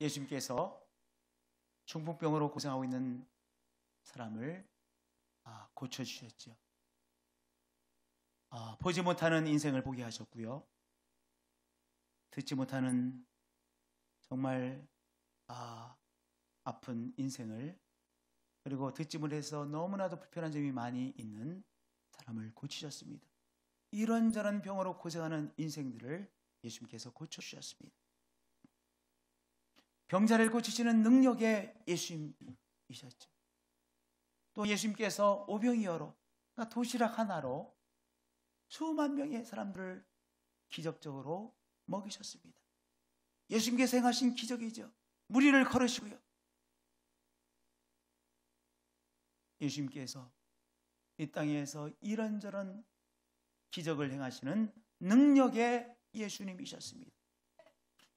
예수님께서 중풍병으로 고생하고 있는 사람을 고쳐주셨죠. 보지 못하는 인생을 보게 하셨고요. 듣지 못하는 정말 아픈 인생을, 그리고 듣지 못해서 너무나도 불편한 점이 많이 있는 사람을 고치셨습니다. 이런저런 병으로 고생하는 인생들을 예수님께서 고쳐주셨습니다. 병자를 고치시는 능력의 예수님이셨죠. 또 예수님께서 오병이어로, 그러니까 도시락 하나로 수만 명의 사람들을 기적적으로 먹이셨습니다. 예수님께서 행하신 기적이죠. 무리를 걸으시고요. 예수님께서 이 땅에서 이런저런 기적을 행하시는 능력의 예수님이셨습니다.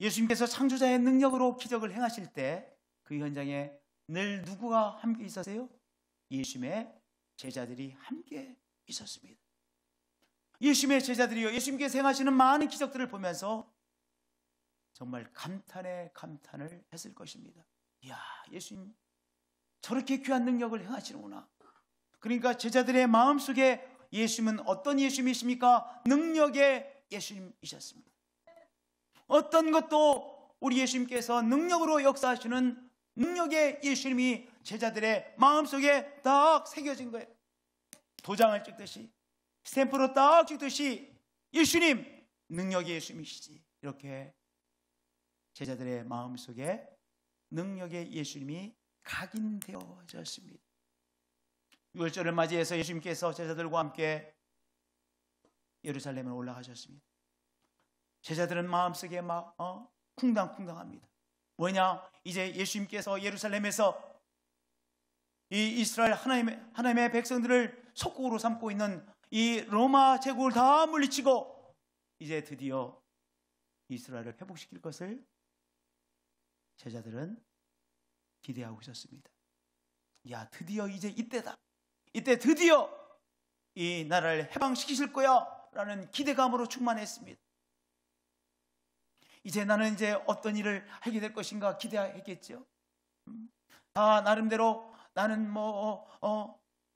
예수님께서 창조자의 능력으로 기적을 행하실 때 그 현장에 늘 누구가 함께 있었어요? 예수님의 제자들이 함께 있었습니다. 예수님의 제자들이요, 예수님께서 행하시는 많은 기적들을 보면서 정말 감탄을 했을 것입니다. 이야, 예수님 저렇게 귀한 능력을 행하시는구나. 그러니까 제자들의 마음속에 예수님은 어떤 예수님이십니까? 능력의 예수님이셨습니다. 어떤 것도 우리 예수님께서 능력으로 역사하시는 능력의 예수님이 제자들의 마음속에 딱 새겨진 거예요. 도장을 찍듯이, 스탬프로 딱 찍듯이 예수님, 능력의 예수님이시지. 이렇게 제자들의 마음속에 능력의 예수님이 각인되어졌습니다. 유월절을 맞이해서 예수님께서 제자들과 함께 예루살렘에 올라가셨습니다. 제자들은 마음속에 막 쿵당쿵당합니다. 뭐냐? 이제 예수님께서 예루살렘에서 이 이스라엘 하나님의 백성들을 속국으로 삼고 있는 이 로마 제국을 다 물리치고 이제 드디어 이스라엘을 회복시킬 것을 제자들은 기대하고 있었습니다. 야, 드디어 이제 이때다. 이때 드디어 이 나라를 해방시키실 거야 라는 기대감으로 충만했습니다. 이제 나는 이제 어떤 일을 하게 될 것인가 기대했겠죠. 나름대로 나는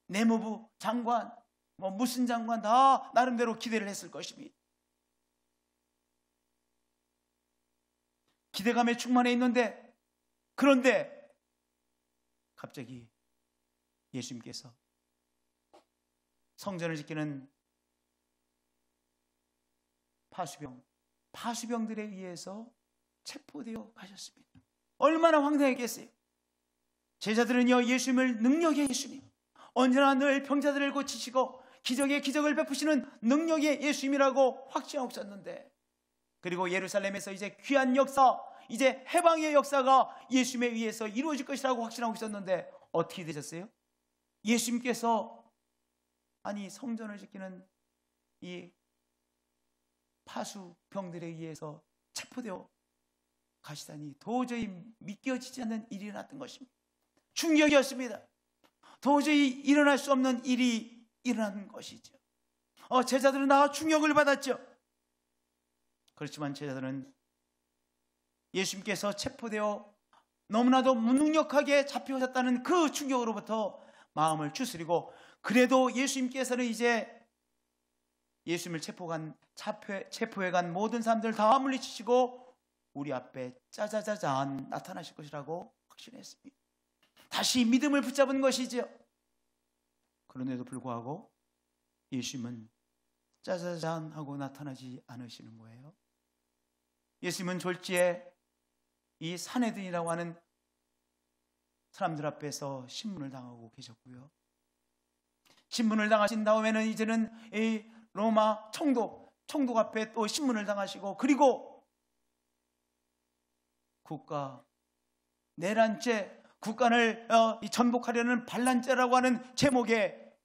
내무부 장관, 무슨 장관 다 나름대로 기대를 했을 것입니다. 기대감에 충만해 있는데, 그런데 갑자기 예수님께서 성전을 지키는 파수병들에 의해서 체포되어 가셨습니다. 얼마나 황당했겠어요. 제자들은요, 예수님을 능력의 예수님, 언제나 늘 병자들을 고치시고 기적의 기적을 베푸시는 능력의 예수님이라고 확신하고 있었는데, 그리고 예루살렘에서 이제 귀한 역사, 이제 해방의 역사가 예수님에 의해서 이루어질 것이라고 확신하고 있었는데 어떻게 되셨어요? 예수님께서 성전을 지키는 이 파수병들에 의해서 체포되어 가시다니 도저히 믿겨지지 않는 일이 일어났던 것입니다. 충격이었습니다. 도저히 일어날 수 없는 일이 일어난 것이죠. 제자들은 다 충격을 받았죠. 그렇지만 제자들은 예수님께서 체포되어 너무나도 무능력하게 잡혀졌다는 그 충격으로부터 마음을 추스리고, 그래도 예수님께서는 이제 예수님을 체포해간 모든 사람들 다 물리치시고 우리 앞에 짜자자잔 나타나실 것이라고 확신했습니다. 다시 믿음을 붙잡은 것이죠. 그런데도 불구하고 예수님은 짜자잔 하고 나타나지 않으시는 거예요. 예수님은 졸지에 이 산헤드린이라고 하는 사람들 앞에서 신문을 당하고 계셨고요. 신문을 당하신 다음에는 이제는 이 로마 총독 앞에 또 신문을 당하시고, 그리고 국가 내란죄, 국간을 전복하려는 반란죄라고 하는 제목의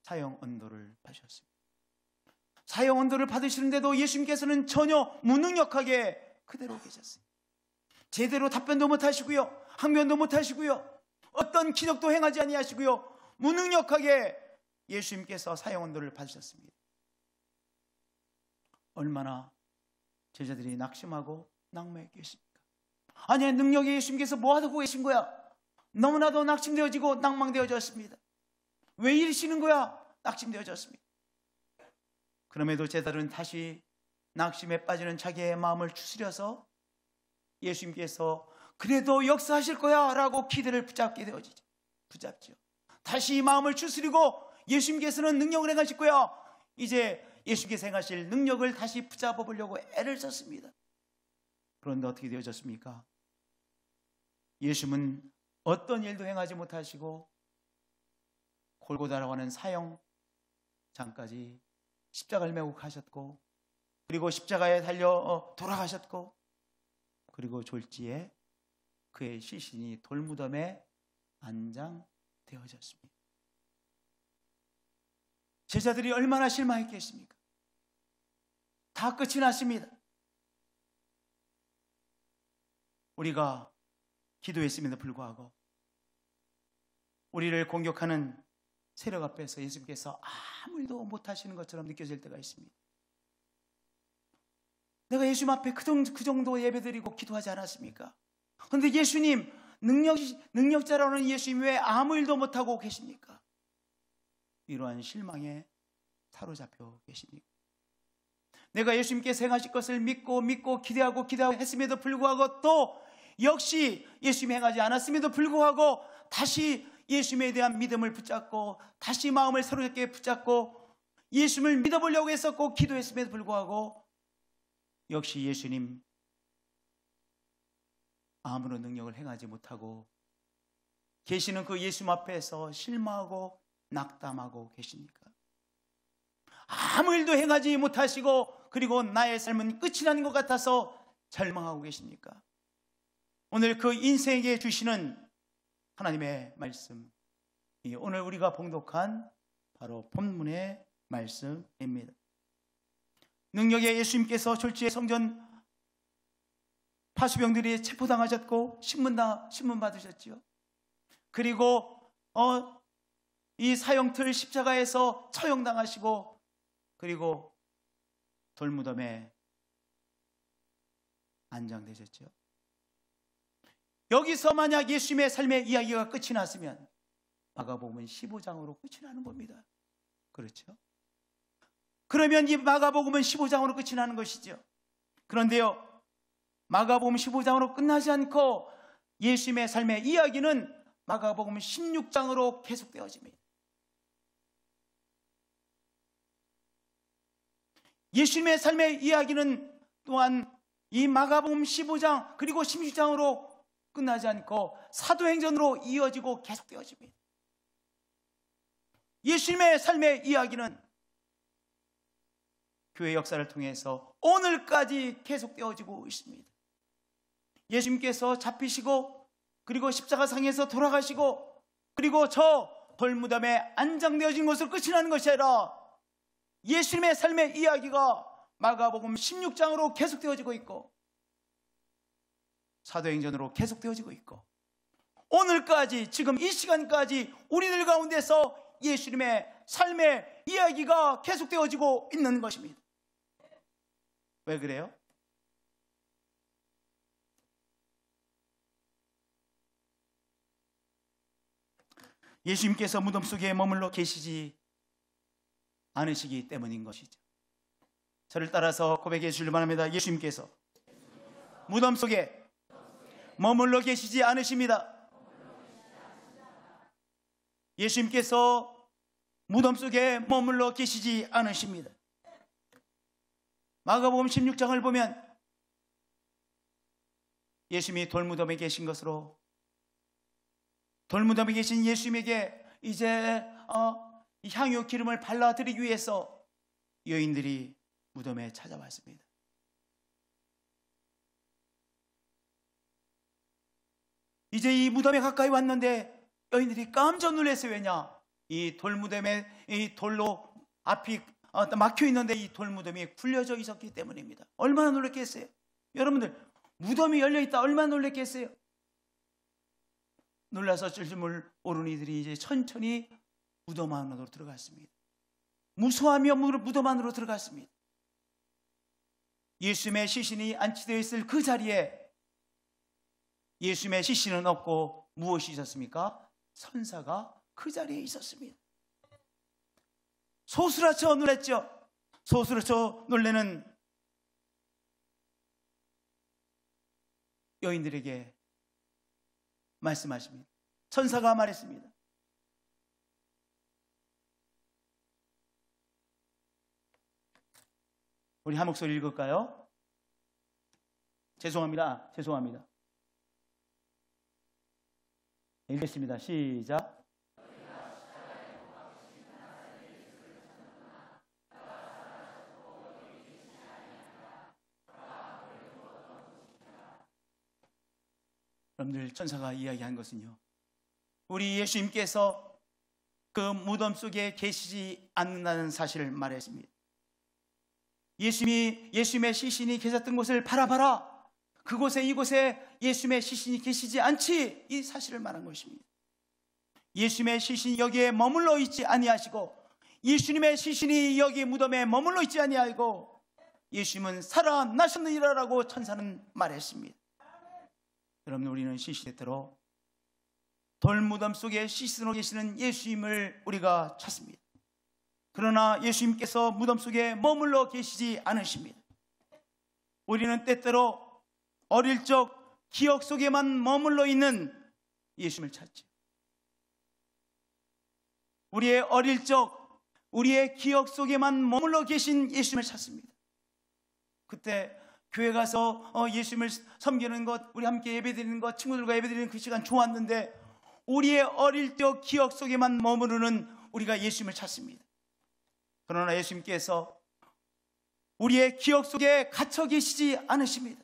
사형 언도를 받으셨습니다. 사형 언도를 받으시는데도 예수님께서는 전혀 무능력하게 그대로 계셨어요. 제대로 답변도 못하시고요, 항변도 못하시고요, 어떤 기적도 행하지 아니하시고요, 무능력하게 예수님께서 사형 언도를 받으셨습니다. 얼마나 제자들이 낙심하고 낙마했겠습니까? 아니, 능력의 예수님께서 뭐 하고 계신 거야? 너무나도 낙심되어지고 낭망되어졌습니다. 왜 이러시는 거야? 낙심되어졌습니다. 그럼에도 제자들은 다시 낙심에 빠지는 자기의 마음을 추스려서 예수님께서 그래도 역사하실 거야 라고 기대를 붙잡죠. 다시 마음을 추스리고 예수님께서는 능력을 행하실 거야. 이제 예수님께서 행하실 능력을 다시 붙잡아 보려고 애를 썼습니다. 그런데 어떻게 되어졌습니까? 예수님은 어떤 일도 행하지 못하시고 골고다라고 하는 사형장까지 십자가를 메고 가셨고, 그리고 십자가에 달려 돌아가셨고, 그리고 졸지에 그의 시신이 돌무덤에 안장되어졌습니다. 제자들이 얼마나 실망했겠습니까? 다 끝이 났습니다. 우리가 기도했음에도 불구하고 우리를 공격하는 세력 앞에서 예수님께서 아무 일도 못하시는 것처럼 느껴질 때가 있습니다. 내가 예수님 앞에 그 정도 예배드리고 기도하지 않았습니까? 그런데 예수님, 능력자라는 예수님 왜 아무 일도 못하고 계십니까? 이러한 실망에 사로잡혀 계십니까? 내가 예수님께서 행하실 것을 믿고 기대하고 했음에도 불구하고 또 역시 예수님이 행하지 않았음에도 불구하고 다시 예수님에 대한 믿음을 붙잡고 다시 마음을 새롭게 붙잡고 예수님을 믿어보려고 했었고 기도했음에도 불구하고 역시 예수님 아무런 능력을 행하지 못하고 계시는 그 예수님 앞에서 실망하고 낙담하고 계십니까? 아무 일도 행하지 못하시고 그리고 나의 삶은 끝이 난 것 같아서 절망하고 계십니까? 오늘 그 인생에게 주시는 하나님의 말씀, 오늘 우리가 봉독한 바로 본문의 말씀입니다. 능력의 예수님께서 졸지에 성전 파수병들이 체포당하셨고 신문 받으셨지요. 그리고 이 사형틀 십자가에서 처형당하시고 그리고 돌무덤에 안장되셨죠. 여기서 만약 예수님의 삶의 이야기가 끝이 났으면 마가복음은 15장으로 끝이 나는 겁니다. 그렇죠? 그러면 이 마가복음은 15장으로 끝이 나는 것이죠. 그런데요, 마가복음 15장으로 끝나지 않고 예수님의 삶의 이야기는 마가복음 16장으로 계속되어집니다. 예수님의 삶의 이야기는 또한 이 마가복음 15장 그리고 16장으로 끝나지 않고 사도행전으로 이어지고 계속되어집니다. 예수님의 삶의 이야기는 교회 역사를 통해서 오늘까지 계속되어지고 있습니다. 예수님께서 잡히시고 그리고 십자가상에서 돌아가시고 그리고 저 돌무덤에 안장되어진 것으로 끝이 나는 것이 아니라 예수님의 삶의 이야기가 마가복음 16장으로 계속되어지고 있고 사도행전으로 계속되어지고 있고 오늘까지 지금 이 시간까지 우리들 가운데서 예수님의 삶의 이야기가 계속되어지고 있는 것입니다. 왜 그래요? 예수님께서 무덤 속에 머물러 계시지 않으시기 때문인 것이죠. 저를 따라서 고백해 주시길 바랍니다. 예수님께서 무덤 속에 머물러 계시지 않으십니다. 예수님께서 무덤 속에 머물러 계시지 않으십니다. 마가복음 16장을 보면 예수님이 돌무덤에 계신 것으로 돌무덤에 계신 예수님에게 이제 향유 기름을 발라드리기 위해서 여인들이 무덤에 찾아왔습니다. 이제 이 무덤에 가까이 왔는데 여인들이 깜짝 놀랐어요. 왜냐? 이 돌무덤에 이 돌로 앞이 막혀 있는데 이 돌무덤이 굴려져 있었기 때문입니다. 얼마나 놀랐겠어요? 여러분들, 무덤이 열려 있다 얼마나 놀랐겠어요? 놀라서 찔찔물 오른 이들이 이제 천천히 무덤 안으로 들어갔습니다. 무서워하며 무덤 안으로 들어갔습니다. 예수님의 시신이 안치되어 있을 그 자리에 예수님의 시신은 없고 무엇이 있었습니까? 천사가 그 자리에 있었습니다. 소스라쳐 놀랐죠. 소스라쳐 놀래는 여인들에게 말씀하십니다. 천사가 말했습니다. 우리 한 목소리 읽을까요? 죄송합니다. 읽겠습니다. 시작. 여러분들, 천사가 이야기한 것은요, 우리 예수님께서 그 무덤 속에 계시지 않는다는 사실을 말했습니다. 예수님의 시신이 계셨던 곳을 바라봐라. 그곳에 이곳에 예수님의 시신이 계시지 않지, 이 사실을 말한 것입니다. 예수님의 시신이 여기에 머물러 있지 아니하시고, 예수님의 시신이 여기 무덤에 머물러 있지 아니하고, 예수님은 살아나셨느니라라고 천사는 말했습니다. 여러분, 우리는 시시때때로 돌무덤 속에 시신으로 계시는 예수님을 우리가 찾습니다. 그러나 예수님께서 무덤 속에 머물러 계시지 않으십니다. 우리는 때때로 어릴 적 기억 속에만 머물러 있는 예수님을 찾죠. 우리의 어릴 적, 우리의 기억 속에만 머물러 계신 예수님을 찾습니다. 그때 교회 가서 예수님을 섬기는 것, 우리 함께 예배드리는 것, 친구들과 예배드리는 그 시간 좋았는데, 우리의 어릴 적 기억 속에만 머무르는 우리가 예수님을 찾습니다. 그러나 예수님께서 우리의 기억 속에 갇혀 계시지 않으십니다.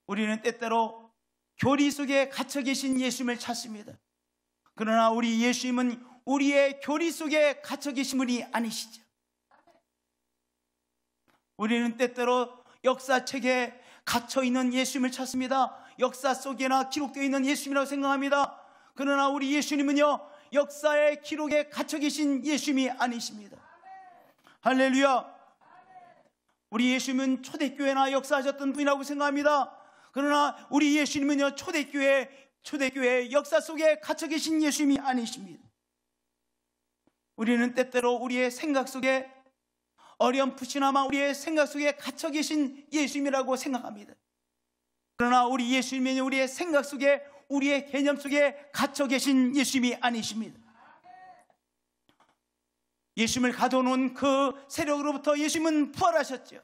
우리는 때때로 교리 속에 갇혀 계신 예수님을 찾습니다. 그러나 우리 예수님은 우리의 교리 속에 갇혀 계신 분이 아니시죠. 우리는 때때로 역사책에 갇혀있는 예수님을 찾습니다. 역사 속에나 기록되어 있는 예수님이라고 생각합니다. 그러나 우리 예수님은요, 역사의 기록에 갇혀 계신 예수님이 아니십니다. 할렐루야. 우리 예수님은 초대교회나 역사하셨던 분이라고 생각합니다. 그러나 우리 예수님은요, 초대교회 역사 속에 갇혀 계신 예수님이 아니십니다. 우리는 때때로 우리의 생각 속에, 어렴풋이나마 우리의 생각 속에 갇혀 계신 예수님이라고 생각합니다. 그러나 우리 예수님은 우리의 생각 속에, 우리의 개념 속에 갇혀 계신 예수님이 아니십니다. 예수님을 가둬놓은 그 세력으로부터 예수님은 부활하셨죠.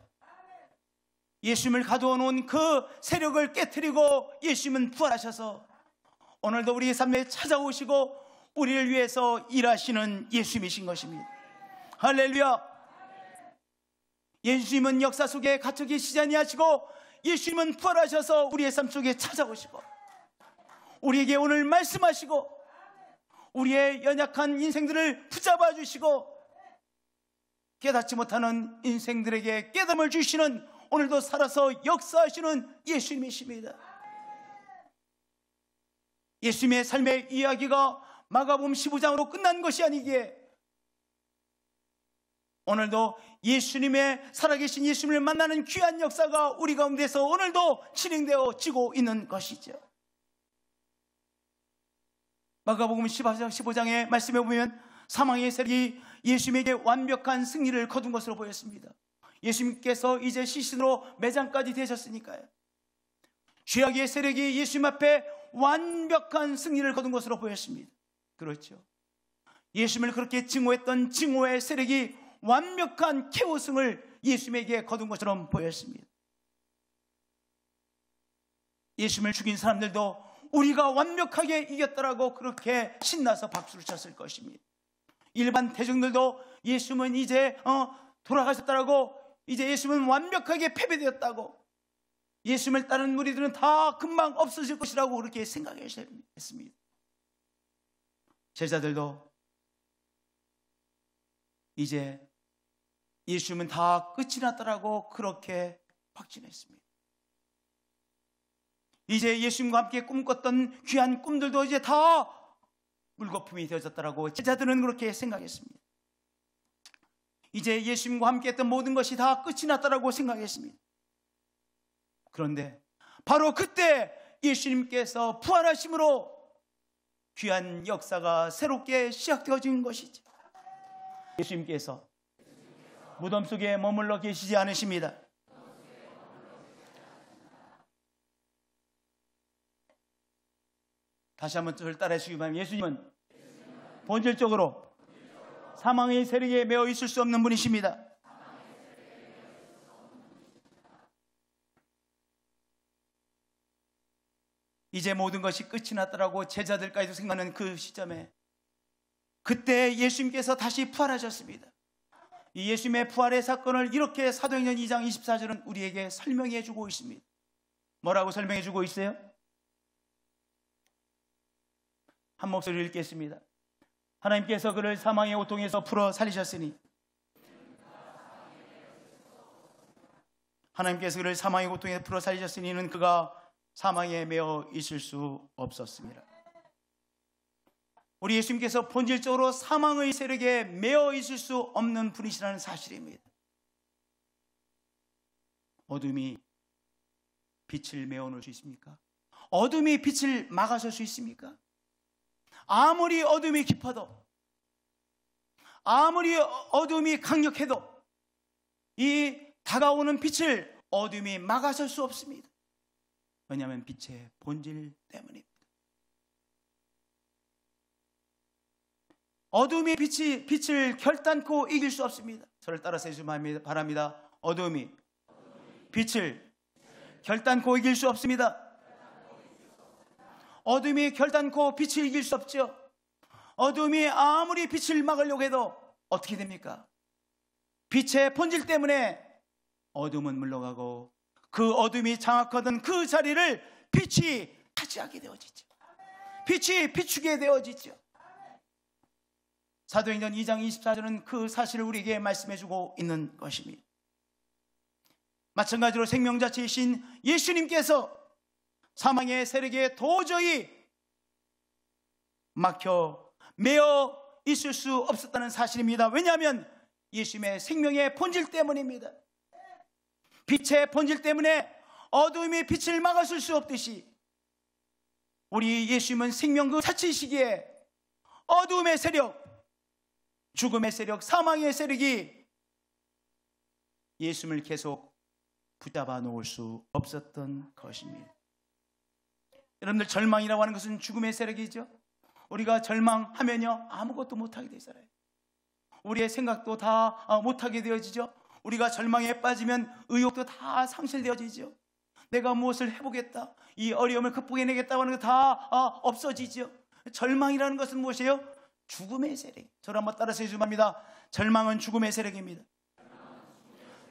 예수님을 가둬놓은 그 세력을 깨트리고 예수님은 부활하셔서 오늘도 우리의 삶에 찾아오시고 우리를 위해서 일하시는 예수님이신 것입니다. 할렐루야. 예수님은 역사 속에 갇혀 계시지 아니하시고, 예수님은 부활하셔서 우리의 삶 속에 찾아오시고 우리에게 오늘 말씀하시고 우리의 연약한 인생들을 붙잡아 주시고 깨닫지 못하는 인생들에게 깨달음을 주시는, 오늘도 살아서 역사하시는 예수님이십니다. 예수님의 삶의 이야기가 마가복음 15장으로 끝난 것이 아니기에 오늘도 예수님의, 살아계신 예수님을 만나는 귀한 역사가 우리 가운데서 오늘도 진행되어지고 있는 것이죠. 마가복음 15장의 말씀에 보면 사망의 세력이 예수님에게 완벽한 승리를 거둔 것으로 보였습니다. 예수님께서 이제 시신으로 매장까지 되셨으니까요. 죄악의 세력이 예수님 앞에 완벽한 승리를 거둔 것으로 보였습니다. 그렇죠. 예수님을 그렇게 증오했던 증오의 세력이 완벽한 KO승을 예수님에게 거둔 것처럼 보였습니다. 예수님을 죽인 사람들도 우리가 완벽하게 이겼다라고 그렇게 신나서 박수를 쳤을 것입니다. 일반 대중들도 예수님은 이제 돌아가셨다라고, 이제 예수님은 완벽하게 패배되었다고, 예수님을 따르는 무리들은 다 금방 없어질 것이라고 그렇게 생각했습니다. 제자들도 이제 예수님은 다 끝이 났다라고 그렇게 확신했습니다. 이제 예수님과 함께 꿈꿨던 귀한 꿈들도 이제 다 물거품이 되어졌다라고 제자들은 그렇게 생각했습니다. 이제 예수님과 함께 했던 모든 것이 다 끝이 났다라고 생각했습니다. 그런데 바로 그때 예수님께서 부활하심으로 귀한 역사가 새롭게 시작되어진 것이죠. 예수님께서 무덤 속에 머물러 계시지 않으십니다. 다시 한번 저를 따라해 주시기 바랍니다. 예수님은 본질적으로 사망의 세력에 매어 있을 수 없는 분이십니다. 이제 모든 것이 끝이 났다라고 제자들까지도 생각하는 그 시점에, 그때 예수님께서 다시 부활하셨습니다. 이 예수님의 부활의 사건을 이렇게 사도행전 2장 24절은 우리에게 설명해 주고 있습니다. 뭐라고 설명해 주고 있어요? 한 목소리를 읽겠습니다. 하나님께서 그를 사망의 고통에서 풀어 살리셨으니, 하나님께서 그를 사망의 고통에서 풀어 살리셨으니는 그가 사망에 매어 있을 수 없었습니다. 우리 예수님께서 본질적으로 사망의 세력에 매어 있을 수 없는 분이시라는 사실입니다. 어둠이 빛을 메워놓을 수 있습니까? 어둠이 빛을 막아설 수 있습니까? 아무리 어둠이 깊어도, 아무리 어둠이 강력해도 이 다가오는 빛을 어둠이 막아설 수 없습니다. 왜냐하면 빛의 본질 때문입니다. 어둠이 빛을 결단코 이길 수 없습니다. 저를 따라서 해주시기 바랍니다. 어둠이 빛을 결단코 이길 수 없습니다. 어둠이 결단코 빛을 이길 수 없죠. 어둠이 아무리 빛을 막으려고 해도 어떻게 됩니까? 빛의 본질 때문에 어둠은 물러가고 그 어둠이 장악하던 그 자리를 빛이 차지하게 되어지죠. 빛이 비추게 되어지죠. 사도행전 2장 24절은 그 사실을 우리에게 말씀해주고 있는 것입니다. 마찬가지로 생명자체이신 예수님께서 사망의 세력에 도저히 막혀 매어 있을 수 없었다는 사실입니다. 왜냐하면 예수님의 생명의 본질 때문입니다. 빛의 본질 때문에 어둠이 빛을 막아설 수 없듯이 우리 예수님은 생명 그 자체이시기에 어둠의 세력, 죽음의 세력, 사망의 세력이 예수님을 계속 붙잡아 놓을 수 없었던 것입니다. 여러분들, 절망이라고 하는 것은 죽음의 세력이죠. 우리가 절망하면요 아무것도 못하게 되잖아요. 우리의 생각도 다 못하게 되어지죠. 우리가 절망에 빠지면 의욕도 다 상실되어지죠. 내가 무엇을 해보겠다, 이 어려움을 극복해내겠다고 하는 거 다 없어지죠. 절망이라는 것은 무엇이에요? 죽음의 세력. 저를 한번 따라서 해주시면 합니다. 절망은 죽음의 세력입니다.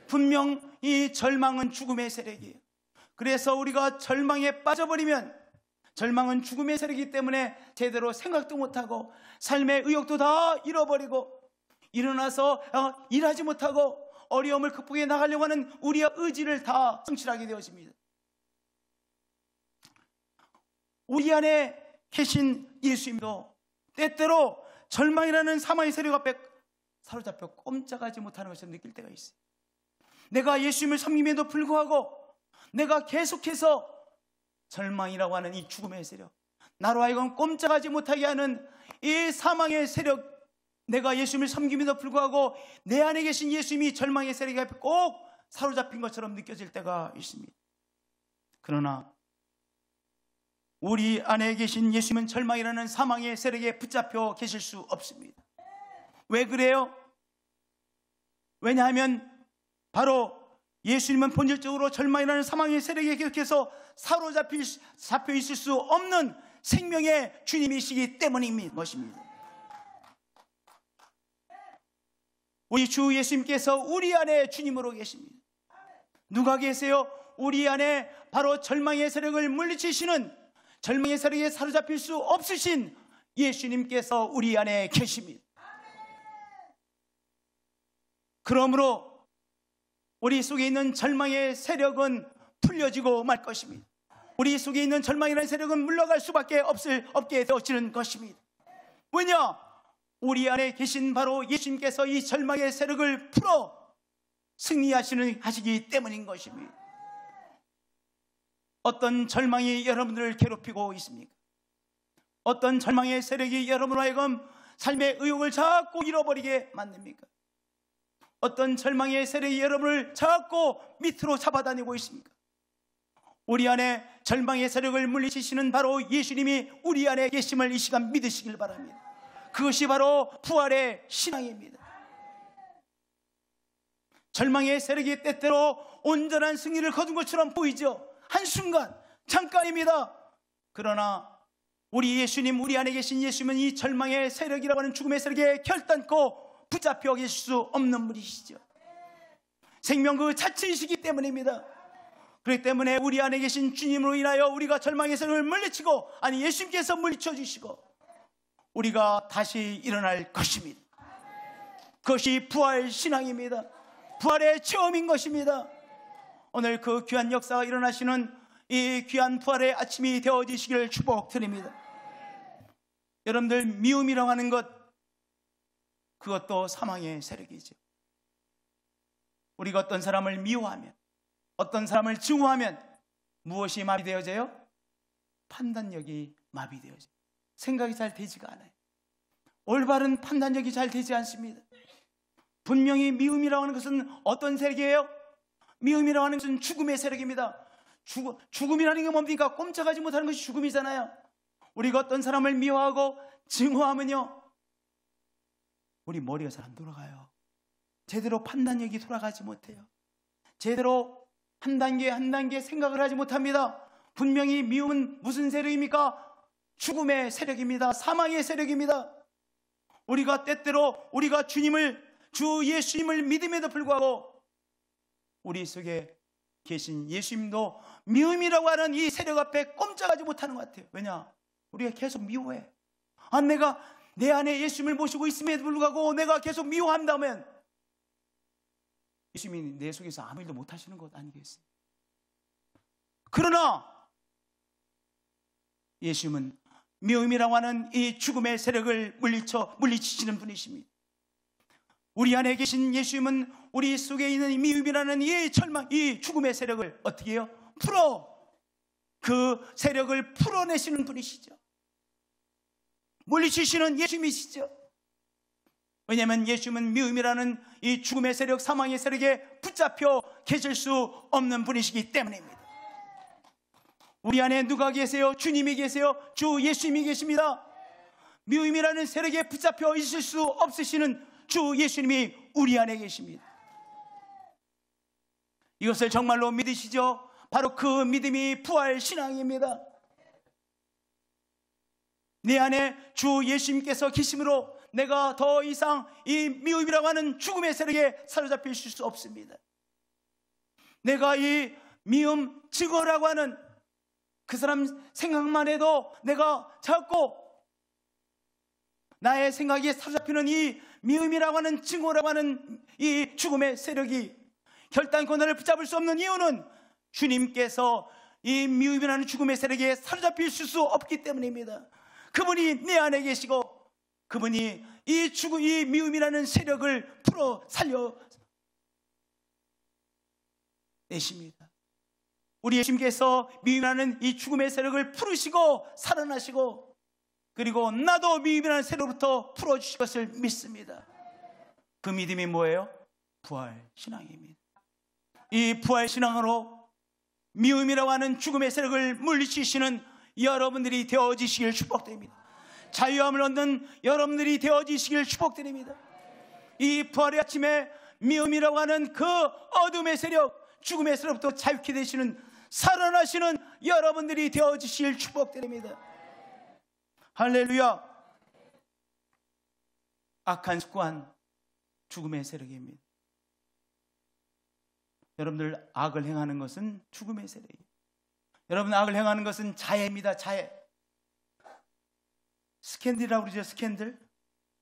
분명 이 절망은 죽음의 세력이에요. 그래서 우리가 절망에 빠져버리면, 절망은 죽음의 세력이기 때문에 제대로 생각도 못하고 삶의 의욕도 다 잃어버리고 일어나서 일하지 못하고 어려움을 극복해 나가려고 하는 우리의 의지를 다 상실하게 되어집니다. 우리 안에 계신 예수님도 때때로 절망이라는 사망의 세력 앞에 사로잡혀 꼼짝하지 못하는 것을 느낄 때가 있어요. 내가 예수님을 섬김에도 불구하고 내가 계속해서 절망이라고 하는 이 죽음의 세력, 나로 하여금 꼼짝하지 못하게 하는 이 사망의 세력, 내가 예수님을 섬김에도 불구하고 내 안에 계신 예수님이 절망의 세력 앞에 꼭 사로잡힌 것처럼 느껴질 때가 있습니다. 그러나 우리 안에 계신 예수님은 절망이라는 사망의 세력에 붙잡혀 계실 수 없습니다. 왜 그래요? 왜냐하면 바로 예수님은 본질적으로 절망이라는 사망의 세력에 계속해서 잡혀 있을 수 없는 생명의 주님이시기 때문인 것입니다. 우리 주 예수님께서 우리 안에 주님으로 계십니다. 누가 계세요? 우리 안에 바로 절망의 세력을 물리치시는, 절망의 세력에 사로잡힐 수 없으신 예수님께서 우리 안에 계십니다. 그러므로 우리 속에 있는 절망의 세력은 풀려지고 말 것입니다. 우리 속에 있는 절망이라는 세력은 물러갈 수밖에 없게 되어지는 것입니다. 왜냐? 우리 안에 계신 바로 예수님께서 이 절망의 세력을 풀어 승리하시기 때문인 것입니다. 어떤 절망이 여러분들을 괴롭히고 있습니까? 어떤 절망의 세력이 여러분으로 하여금 삶의 의욕을 자꾸 잃어버리게 만듭니까? 어떤 절망의 세력이 여러분을 자꾸 밑으로 잡아다니고 있습니까? 우리 안에 절망의 세력을 물리치시는 바로 예수님이 우리 안에 계심을 이 시간 믿으시길 바랍니다. 그것이 바로 부활의 신앙입니다. 절망의 세력이 때때로 온전한 승리를 거둔 것처럼 보이죠. 한순간, 잠깐입니다. 그러나 우리 예수님, 우리 안에 계신 예수님은 이 절망의 세력이라고 하는 죽음의 세력에 결단코 붙잡혀 계실 수 없는 분이시죠. 생명 그 자체이시기 때문입니다. 그렇기 때문에 우리 안에 계신 주님으로 인하여 우리가 절망의 세력을 물리치고, 아니 예수님께서 물리쳐 주시고 우리가 다시 일어날 것입니다. 그것이 부활 신앙입니다. 부활의 체험인 것입니다. 오늘 그 귀한 역사가 일어나시는 이 귀한 부활의 아침이 되어지시기를 축복드립니다. 여러분들, 미움이라고 하는 것, 그것도 사망의 세력이죠. 우리가 어떤 사람을 미워하면, 어떤 사람을 증오하면 무엇이 마비되어져요? 판단력이 마비되어져요. 생각이 잘 되지가 않아요. 올바른 판단력이 잘 되지 않습니다. 분명히 미움이라고 하는 것은 어떤 세력이에요? 미움이라고 하는 것은 죽음의 세력입니다. 죽음이라는 게 뭡니까? 꼼짝하지 못하는 것이 죽음이잖아요. 우리가 어떤 사람을 미워하고 증오하면요, 우리 머리가 잘 안 돌아가요. 제대로 판단력이 돌아가지 못해요. 제대로 한 단계 한 단계 생각을 하지 못합니다. 분명히 미움은 무슨 세력입니까? 죽음의 세력입니다. 사망의 세력입니다. 우리가 때때로 우리가 주 예수님을 믿음에도 불구하고 우리 속에 계신 예수님도 미움이라고 하는 이 세력 앞에 꼼짝하지 못하는 것 같아요. 왜냐? 우리가 계속 미워해. 내가 내 안에 예수님을 모시고 있음에도 불구하고 내가 계속 미워한다면 예수님이 내 속에서 아무 일도 못하시는 것 아니겠어요? 그러나 예수님은 미움이라고 하는 이 죽음의 세력을 물리치시는 분이십니다. 우리 안에 계신 예수님은 우리 속에 있는 이 미움이라는 이 절망, 이 죽음의 세력을 어떻게 해요? 그 세력을 풀어내시는 분이시죠. 물리치시는 예수님이시죠. 왜냐하면 예수님은 미움이라는 이 죽음의 세력, 사망의 세력에 붙잡혀 계실 수 없는 분이시기 때문입니다. 우리 안에 누가 계세요? 주님이 계세요. 주 예수님이 계십니다. 미움이라는 세력에 붙잡혀 있을 수 없으시는 주 예수님이 우리 안에 계십니다. 이것을 정말로 믿으시죠? 바로 그 믿음이 부활 신앙입니다. 내 안에 주 예수님께서 계심으로 내가 더 이상 이 미움이라고 하는 죽음의 세력에 사로잡힐 수 없습니다. 내가 이 미움, 증오라고 하는 그 사람 생각만 해도 내가 자꾸 나의 생각에 사로잡히는 이 미움이라고 하는 증오라고 하는 이 죽음의 세력이 결단코 나를 붙잡을 수 없는 이유는 주님께서 이 미움이라는 죽음의 세력에 사로잡힐 수 없기 때문입니다. 그분이 내 안에 계시고 그분이 이 미움이라는 세력을 풀어 살려 내십니다. 우리 예수님께서 미움이라는 이 죽음의 세력을 풀으시고 살아나시고 그리고 나도 미움이라는 세력부터 풀어주실 것을 믿습니다. 그 믿음이 뭐예요? 부활 신앙입니다. 이 부활 신앙으로 미움이라고 하는 죽음의 세력을 물리치시는 여러분들이 되어지시길 축복드립니다. 자유함을 얻는 여러분들이 되어지시길 축복드립니다. 이 부활의 아침에 미움이라고 하는 그 어둠의 세력, 죽음의 세력부터 자유케 되시는 살아나시는 여러분들이 되어지시길 축복드립니다. 할렐루야. 악한 습관, 죽음의 세력입니다. 여러분들, 악을 행하는 것은 죽음의 세력이에요. 여러분, 악을 행하는 것은 자해입니다. 자해. 스캔들이라고 그러죠.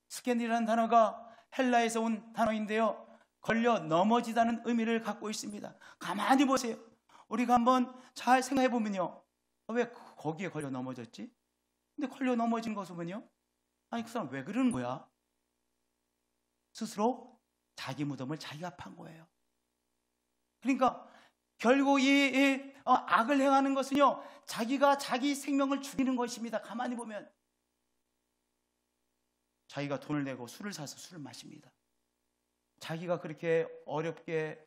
스캔들이라는 단어가 헬라에서 온 단어인데요, 걸려 넘어지다는 의미를 갖고 있습니다. 가만히 보세요. 우리가 한번 잘 생각해 보면요, 왜 거기에 걸려 넘어졌지? 근데 걸려 넘어진 것을 보면요, 아니 그 사람 왜 그러는 거야? 스스로 자기 무덤을 자기가 판 거예요. 그러니까 결국 이 악을 행하는 것은요, 자기가 자기 생명을 죽이는 것입니다. 가만히 보면 자기가 돈을 내고 술을 사서 술을 마십니다. 자기가 그렇게 어렵게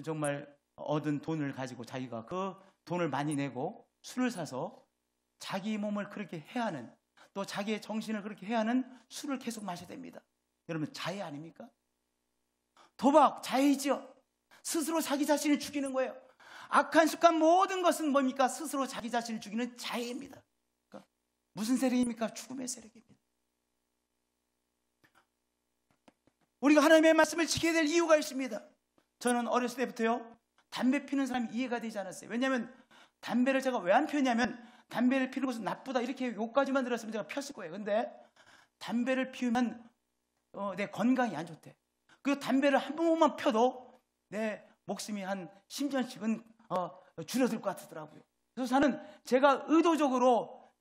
정말 얻은 돈을 가지고 자기가 그 돈을 많이 내고 술을 사서 자기 몸을 그렇게 해하는, 또 자기의 정신을 그렇게 해하는 술을 계속 마셔야 됩니다. 여러분, 자해 아닙니까? 도박, 자해이죠. 스스로 자기 자신을 죽이는 거예요. 악한 습관 모든 것은 뭡니까? 스스로 자기 자신을 죽이는 자해입니다. 그러니까 무슨 세력입니까? 죽음의 세력입니다. 우리가 하나님의 말씀을 지켜야 될 이유가 있습니다. 저는 어렸을 때부터요, 담배 피는 사람이 이해가 되지 않았어요. 왜냐하면 담배를 제가 왜 안 피웠냐면, 담배를 피는 것은 나쁘다 이렇게 욕까지만 들었으면 제가 폈을 거예요. 근데 담배를 피우면 내 건강이 안 좋대. 그 담배를 한 번만 펴도 내 목숨이 한 10년씩은 줄어들 것 같더라고요. 그래서 저는 제가 의도적으로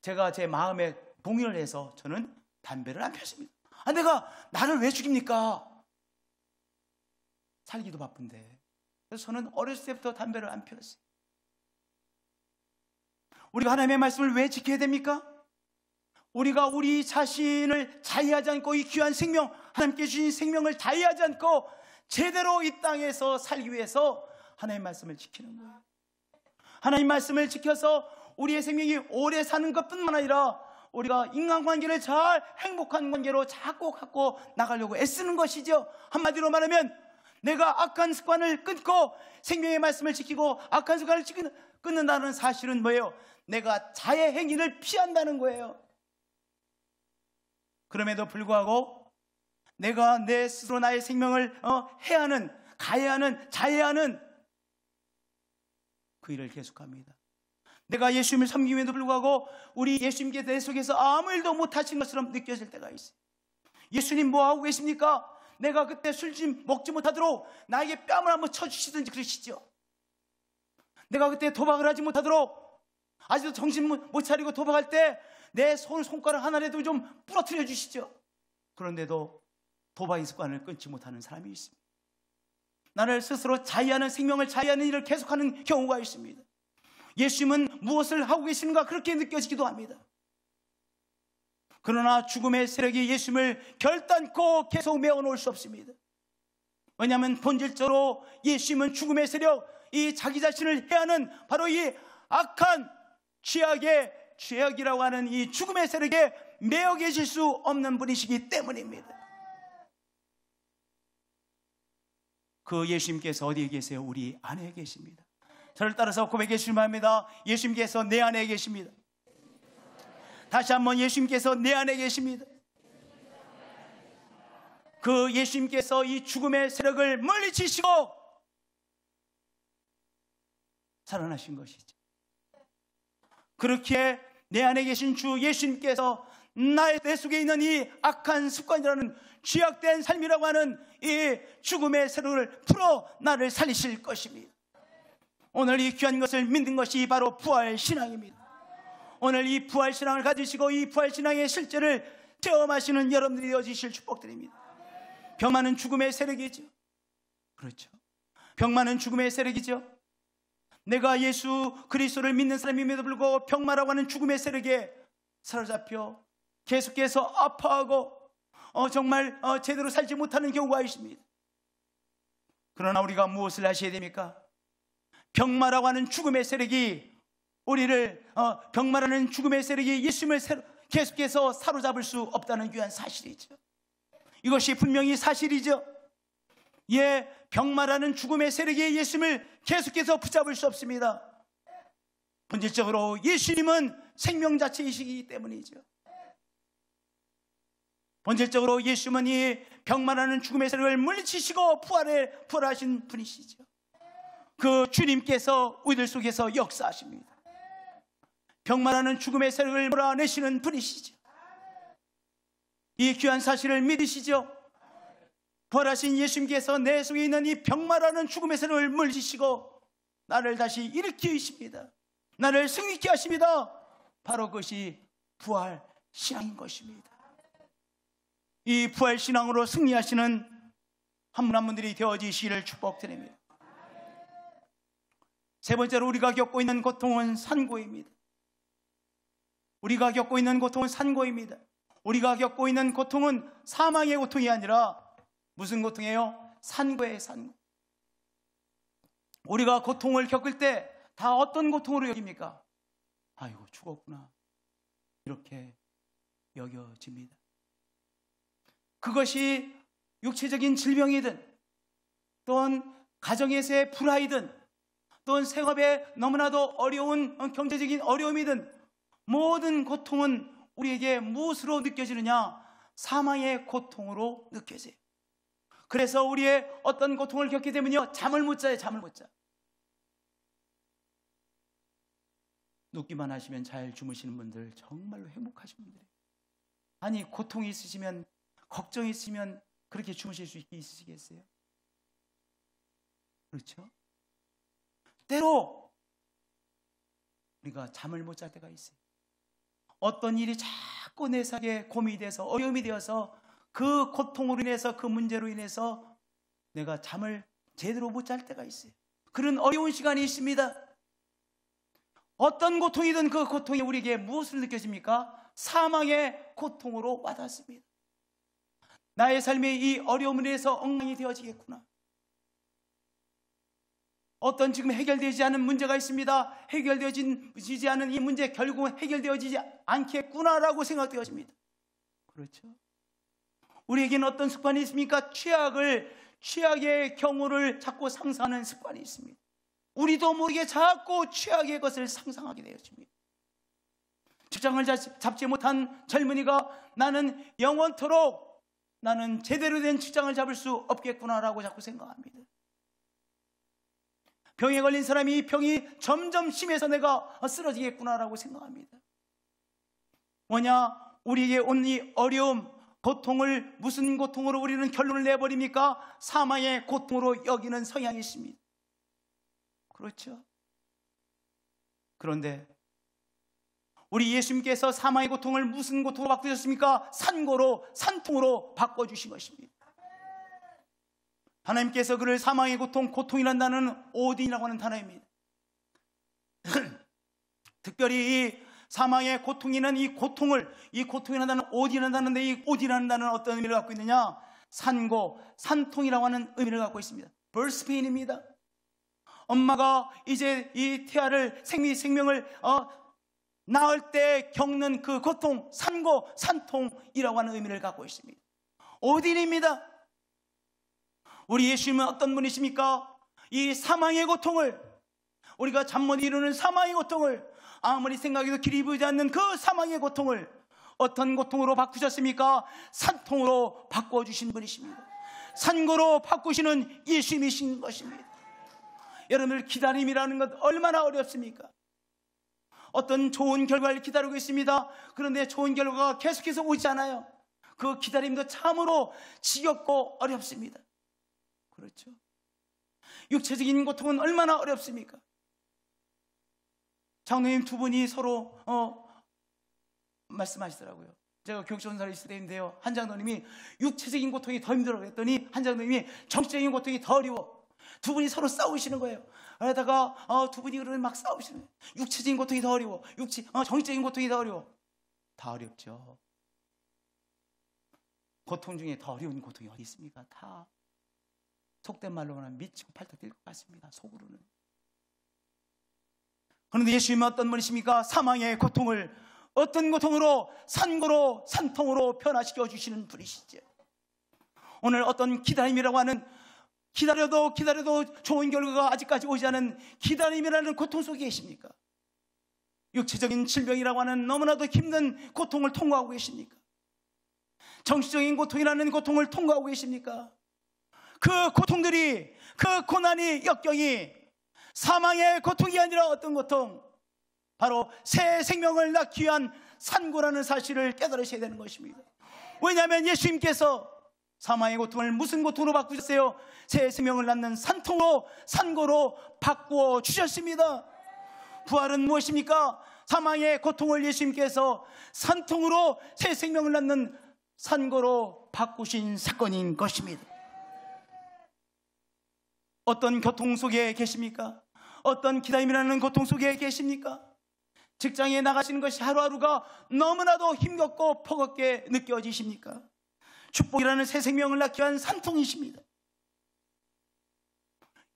제가 제 마음에 동의를 해서 저는 담배를 안 폈습니다. 내가 나를 왜 죽입니까? 살기도 바쁜데. 그래서 저는 어렸을 때부터 담배를 안 피웠어요. 우리가 하나님의 말씀을 왜 지켜야 됩니까? 우리가 우리 자신을 자해하지 않고 이 귀한 생명, 하나님께 주신 생명을 자해하지 않고 제대로 이 땅에서 살기 위해서 하나님의 말씀을 지키는 거예요. 하나님의 말씀을 지켜서 우리의 생명이 오래 사는 것뿐만 아니라 우리가 인간관계를 잘 행복한 관계로 자꾸 갖고 나가려고 애쓰는 것이죠. 한마디로 말하면 내가 악한 습관을 끊고 생명의 말씀을 지키고 악한 습관을 끊는다는 사실은 뭐예요? 내가 자해 행위를 피한다는 거예요. 그럼에도 불구하고 내가 내 스스로 나의 생명을 해하는, 가해하는, 자해하는 그 일을 계속합니다. 내가 예수님을 섬김에도 불구하고 우리 예수님께 내 속에서 아무 일도 못하신 것처럼 느껴질 때가 있어요. 예수님 뭐 하고 계십니까? 내가 그때 술 좀 먹지 못하도록 나에게 뺨을 한번 쳐주시든지 그러시죠. 내가 그때 도박을 하지 못하도록, 아직도 정신 못 차리고 도박할 때 내 손가락 하나라도 좀 부러뜨려 주시죠. 그런데도 도박의 습관을 끊지 못하는 사람이 있습니다. 나를 스스로 자해하는, 생명을 자해하는 일을 계속하는 경우가 있습니다. 예수님은 무엇을 하고 계시는가 그렇게 느껴지기도 합니다. 그러나 죽음의 세력이 예수님을 결단코 계속 메어놓을 수 없습니다. 왜냐하면 본질적으로 예수님은 죽음의 세력, 이 자기 자신을 해하는 바로 이 악한 죄악이라고 하는 이 죽음의 세력에 매여 계실 수 없는 분이시기 때문입니다. 그 예수님께서 어디에 계세요? 우리 안에 계십니다. 저를 따라서 고백해 주시기 바랍니다. 예수님께서 내 안에 계십니다. 다시 한번, 예수님께서 내 안에 계십니다. 그 예수님께서 이 죽음의 세력을 물리치시고 살아나신 것이죠. 그렇게 내 안에 계신 주 예수님께서 내 속에 있는 이 악한 습관이라는 죄악된 삶이라고 하는 이 죽음의 세력을 풀어 나를 살리실 것입니다. 오늘 이 귀한 것을 믿는 것이 바로 부활신앙입니다. 오늘 이 부활신앙을 가지시고 이 부활신앙의 실제를 체험하시는 여러분들이 되어주실 축복드립니다. 병 많은 죽음의 세력이죠. 그렇죠. 병 많은 죽음의 세력이죠. 내가 예수 그리스도를 믿는 사람임에도 불구하고 병마라고 하는 죽음의 세력에 사로잡혀 계속해서 아파하고 정말 제대로 살지 못하는 경우가 있습니다. 그러나 우리가 무엇을 하셔야 됩니까? 병마라고 하는 죽음의 세력이 우리를 병마라는 죽음의 세력이 예수님을 계속해서 사로잡을 수 없다는 귀한 사실이죠. 이것이 분명히 사실이죠. 병마라는 죽음의 세력이 예수님을 계속해서 붙잡을 수 없습니다. 본질적으로 예수님은 생명 자체이시기 때문이죠. 본질적으로 예수님은 이 병마라는 죽음의 세력을 물리치시고 부활하신 분이시죠. 그 주님께서 우리들 속에서 역사하십니다. 병마라는 죽음의 세력을 몰아내시는 분이시죠. 이 귀한 사실을 믿으시죠? 부활하신 예수님께서 내 속에 있는 이 병마라는 죽음의 세력을 물리치시고 나를 다시 일으키십니다. 나를 승리케 하십니다. 바로 그것이 부활신앙인 것입니다. 이 부활신앙으로 승리하시는 한 분 한 분들이 되어지시기를 축복드립니다. 세 번째로 우리가 겪고 있는 고통은 산고입니다. 우리가 겪고 있는 고통은 산고입니다. 우리가 겪고 있는 고통은 사망의 고통이 아니라 무슨 고통이에요? 산고예요, 산고. 우리가 고통을 겪을 때 다 어떤 고통으로 여깁니까? 아이고, 죽었구나, 이렇게 여겨집니다. 그것이 육체적인 질병이든 또는 가정에서의 불화이든 또는 생업에 너무나도 어려운 경제적인 어려움이든 모든 고통은 우리에게 무엇으로 느껴지느냐? 사망의 고통으로 느껴져요. 그래서 우리의 어떤 고통을 겪게 되면요, 잠을 못 자요. 잠을 못 자. 눕기만 하시면 잘 주무시는 분들 정말로 행복하신 분들이에요. 아니, 고통이 있으시면, 걱정이 있으면 그렇게 주무실 수 있으시겠어요? 그렇죠? 때로 우리가 잠을 못 잘 때가 있어요. 어떤 일이 자꾸 내 삶에 고민이 돼서 어려움이 되어서 그 고통으로 인해서, 그 문제로 인해서 내가 잠을 제대로 못 잘 때가 있어요. 그런 어려운 시간이 있습니다. 어떤 고통이든 그 고통이 우리에게 무엇을 느껴집니까? 사망의 고통으로 와닿습니다. 나의 삶의 이 어려움을 인해서 엉망이 되어지겠구나. 어떤 지금 해결되지 않은 문제가 있습니다. 해결되지 않은 이 문제 결국은 해결되어지지 않겠구나라고 생각되어집니다. 그렇죠? 우리에게는 어떤 습관이 있습니까? 최악의 경우를 자꾸 상상하는 습관이 있습니다. 우리도 모르게 자꾸 최악의 것을 상상하게 되어집니다. 직장을 잡지 못한 젊은이가 나는 영원토록 나는 제대로 된 직장을 잡을 수 없겠구나라고 자꾸 생각합니다. 병에 걸린 사람이 이 병이 점점 심해서 내가 쓰러지겠구나라고 생각합니다. 뭐냐? 우리에게 온 이 어려움, 고통을 무슨 고통으로 우리는 결론을 내버립니까? 사망의 고통으로 여기는 성향이 있습니다. 그렇죠? 그런데 우리 예수님께서 사망의 고통을 무슨 고통으로 바꾸셨습니까? 산통으로 바꿔주신 것입니다. 하나님께서 그를 사망의 고통이라는 단어는 오딘이라고 하는 단어입니다. 특별히 이 사망의 고통이라는 이 고통이라는 단어는 오딘이라는 단어인데, 이 오딘이라는 단어는 어떤 의미를 갖고 있느냐? 산통이라고 하는 의미를 갖고 있습니다. birth pain입니다. 엄마가 이제 이 태아를 생명을 낳을 때 겪는 그 고통, 산통이라고 하는 의미를 갖고 있습니다. 오딘입니다. 우리 예수님은 어떤 분이십니까? 이 사망의 고통을, 우리가 잠 못 이루는 사망의 고통을, 아무리 생각해도 길이 보이지 않는 그 사망의 고통을 어떤 고통으로 바꾸셨습니까? 산통으로 바꿔주신 분이십니다. 산고로 바꾸시는 예수님이신 것입니다. 여러분들, 기다림이라는 것 얼마나 어렵습니까? 어떤 좋은 결과를 기다리고 있습니다. 그런데 좋은 결과가 계속해서 오지 않아요. 그 기다림도 참으로 지겹고 어렵습니다. 그렇죠? 육체적인 고통은 얼마나 어렵습니까? 장로님 두 분이 서로 말씀하시더라고요. 제가 교육전사를 있을 때인데요, 한 장로님이 육체적인 고통이 더 힘들어 그랬더니 한 장로님이 정신적인 고통이 더 어려워. 두 분이 서로 싸우시는 거예요. 그러다가 두 분이 그러면 막 싸우시는 거예요. 육체적인 고통이 더 어려워, 정신적인 고통이 더 어려워. 다 어렵죠. 고통 중에 더 어려운 고통이 어디 있습니까? 다 속된 말로는 미치고 팔뚝 뛸 것 같습니다. 속으로는. 그런데 예수님은 어떤 분이십니까? 사망의 고통을 어떤 고통으로? 산통으로 변화시켜 주시는 분이시죠. 오늘 어떤 기다림이라고 하는, 기다려도 좋은 결과가 아직까지 오지 않은 기다림이라는 고통 속에 계십니까? 육체적인 질병이라고 하는 너무나도 힘든 고통을 통과하고 계십니까? 정신적인 고통이라는 고통을 통과하고 계십니까? 그 고통들이, 그 고난이, 역경이 사망의 고통이 아니라 어떤 고통? 바로 새 생명을 낳기 위한 산고라는 사실을 깨달으셔야 되는 것입니다. 왜냐하면 예수님께서 사망의 고통을 무슨 고통으로 바꾸셨어요? 새 생명을 낳는 산고로 바꾸어 주셨습니다. 부활은 무엇입니까? 사망의 고통을 예수님께서 산통으로 새 생명을 낳는 산고로 바꾸신 사건인 것입니다. 어떤 고통 속에 계십니까? 어떤 기다림이라는 고통 속에 계십니까? 직장에 나가시는 것이 하루하루가 너무나도 힘겹고 버겁게 느껴지십니까? 축복이라는 새 생명을 낳기 위한 산통이십니다.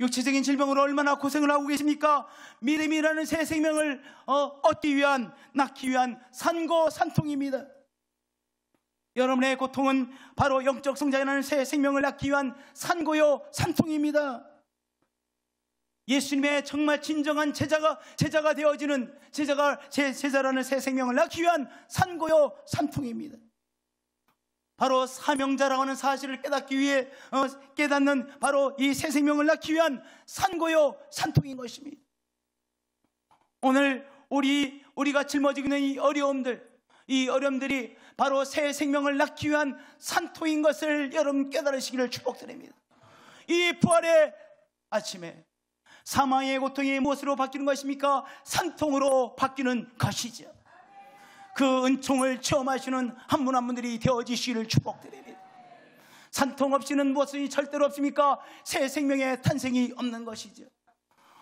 육체적인 질병으로 얼마나 고생을 하고 계십니까? 믿음이라는 새 생명을 얻기 위한, 낳기 위한 산고산통입니다. 여러분의 고통은 바로 영적 성장이라는 새 생명을 낳기 위한 산고요 산통입니다. 예수님의 정말 진정한 제자가 되어지는 제자라는 새 생명을 낳기 위한 산고요 산통입니다. 바로 사명자라고 하는 사실을 깨닫기 위해 깨닫는 바로 이 새 생명을 낳기 위한 산고요 산통인 것입니다. 오늘 우리가 짊어지고 있는 이 어려움들이 바로 새 생명을 낳기 위한 산통인 것을 여러분 깨달으시기를 축복드립니다. 이 부활의 아침에 사망의 고통이 무엇으로 바뀌는 것입니까? 산통으로 바뀌는 것이죠. 그 은총을 체험하시는 한 분 한 분들이 되어지시기를 축복드립니다. 산통 없이는 무엇이 절대로 없습니까? 새 생명의 탄생이 없는 것이죠.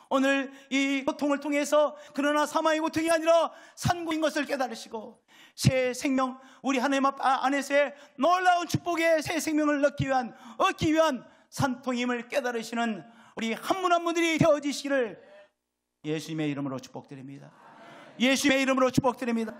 오늘 이 고통을 통해서 그러나 사망의 고통이 아니라 산고인 것을 깨달으시고 새 생명, 우리 하나님 안에서의 놀라운 축복의 새 생명을 얻기 위한 산통임을 깨달으시는 우리 한 분 한 분들이 되어지시기를 예수님의 이름으로 축복드립니다. 예수님의 이름으로 축복드립니다.